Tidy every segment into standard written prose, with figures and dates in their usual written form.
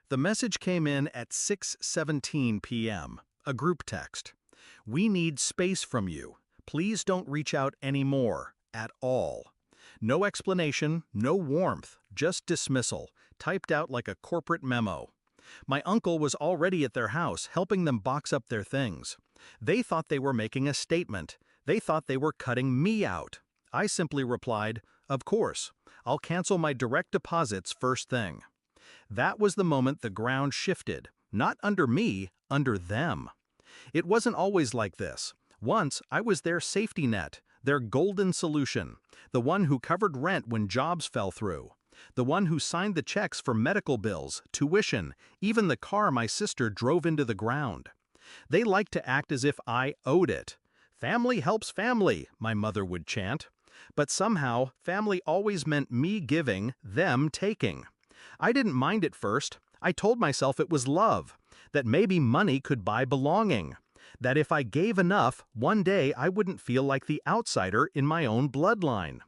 The message came in at 6:17 p.m., a group text. We need space from you. Please don't reach out anymore, at all. No explanation, no warmth, just dismissal, typed out like a corporate memo. My uncle was already at their house helping them box up their things. They thought they were making a statement. They thought they were cutting me out. I simply replied, "Of course. I'll cancel my direct deposits first thing." That was the moment the ground shifted, not under me, under them. It wasn't always like this. Once, I was their safety net, their golden solution, the one who covered rent when jobs fell through, the one who signed the checks for medical bills, tuition, even the car my sister drove into the ground. They liked to act as if I owed it. Family helps family, my mother would chant. But somehow, family always meant me giving, them taking. I didn't mind at first. I told myself it was love, that maybe money could buy belonging, that if I gave enough, one day I wouldn't feel like the outsider in my own bloodline.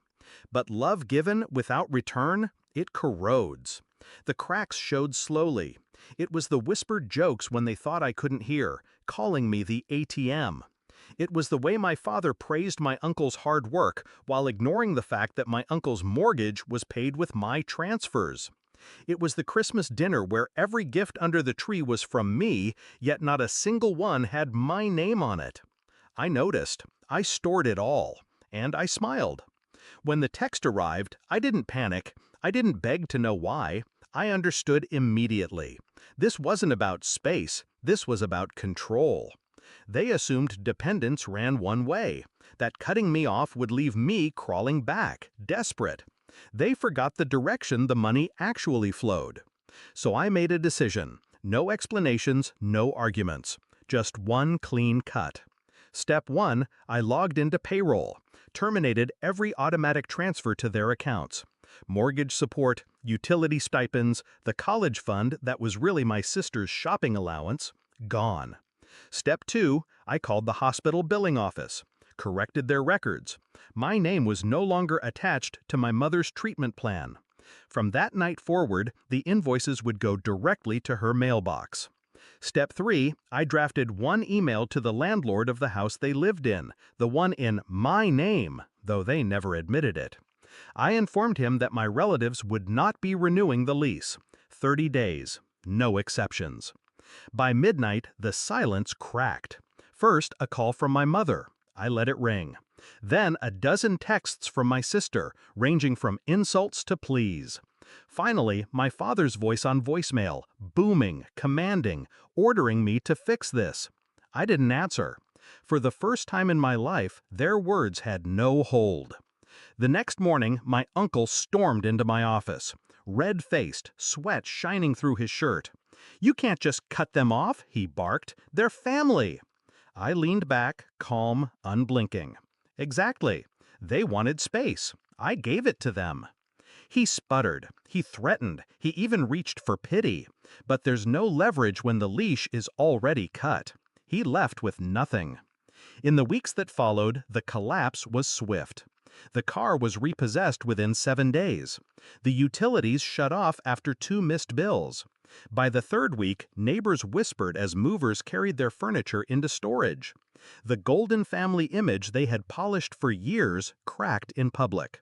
But love given without return, it corrodes. The cracks showed slowly. It was the whispered jokes when they thought I couldn't hear, calling me the ATM. It was the way my father praised my uncle's hard work while ignoring the fact that my uncle's mortgage was paid with my transfers. It was the Christmas dinner where every gift under the tree was from me, yet not a single one had my name on it. I noticed. I stored it all. And I smiled. When the text arrived, I didn't panic. I didn't beg to know why. I understood immediately. This wasn't about space. This was about control. They assumed dependence ran one way, that cutting me off would leave me crawling back, desperate. They forgot the direction the money actually flowed. So I made a decision. No explanations, no arguments. Just one clean cut. Step 1, I logged into payroll, terminated every automatic transfer to their accounts. Mortgage support, utility stipends, the college fund that was really my sister's shopping allowance, gone. Step 2, I called the hospital billing office, corrected their records. My name was no longer attached to my mother's treatment plan. From that night forward, the invoices would go directly to her mailbox. Step 3, I drafted one email to the landlord of the house they lived in, the one in my name, though they never admitted it. I informed him that my relatives would not be renewing the lease. 30 days, no exceptions. By midnight, the silence cracked. First, a call from my mother. I let it ring. Then a dozen texts from my sister, ranging from insults to pleas. Finally, my father's voice on voicemail, booming, commanding, ordering me to fix this. I didn't answer. For the first time in my life, their words had no hold. The next morning, my uncle stormed into my office, red-faced, sweat shining through his shirt. "You can't just cut them off," he barked. "They're family." I leaned back, calm, unblinking. Exactly. They wanted space. I gave it to them. He sputtered. He threatened. He even reached for pity. But there's no leverage when the leash is already cut. He left with nothing. In the weeks that followed, the collapse was swift. The car was repossessed within 7 days. The utilities shut off after 2 missed bills. By the 3rd week, neighbors whispered as movers carried their furniture into storage. The golden family image they had polished for years cracked in public.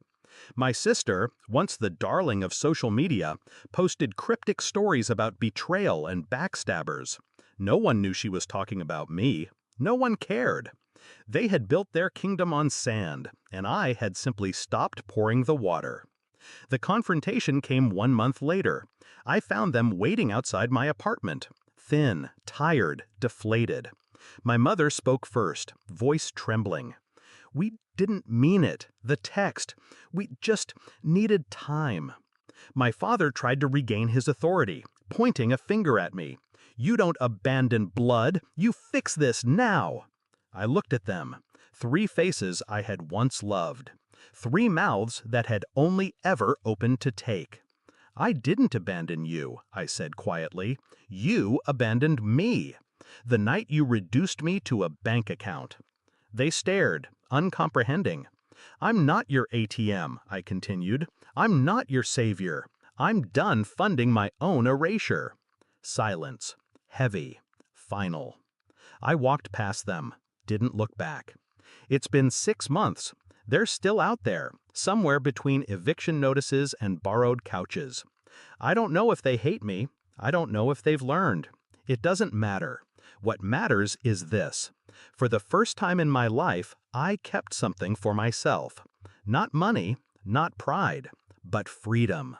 My sister, once the darling of social media, posted cryptic stories about betrayal and backstabbers. No one knew she was talking about me. No one cared. They had built their kingdom on sand, and I had simply stopped pouring the water. The confrontation came 1 month later. I found them waiting outside my apartment, thin, tired, deflated. My mother spoke first, voice trembling. "We didn't mean it. The text. We just needed time." My father tried to regain his authority, pointing a finger at me. "You don't abandon blood. You fix this now." I looked at them. 3 faces I had once loved. 3 mouths that had only ever opened to take. "I didn't abandon you," I said quietly. "You abandoned me. The night you reduced me to a bank account." They stared, uncomprehending. "I'm not your ATM," I continued. "I'm not your savior. I'm done funding my own erasure." Silence. Heavy. Final. I walked past them, didn't look back. It's been 6 months. They're still out there, somewhere between eviction notices and borrowed couches. I don't know if they hate me. I don't know if they've learned. It doesn't matter. What matters is this. For the first time in my life, I kept something for myself. Not money, not pride, but freedom.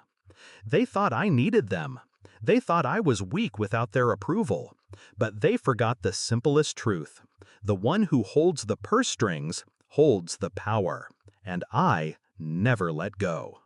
They thought I needed them. They thought I was weak without their approval. But they forgot the simplest truth. The one who holds the purse strings holds the power. And I never let go.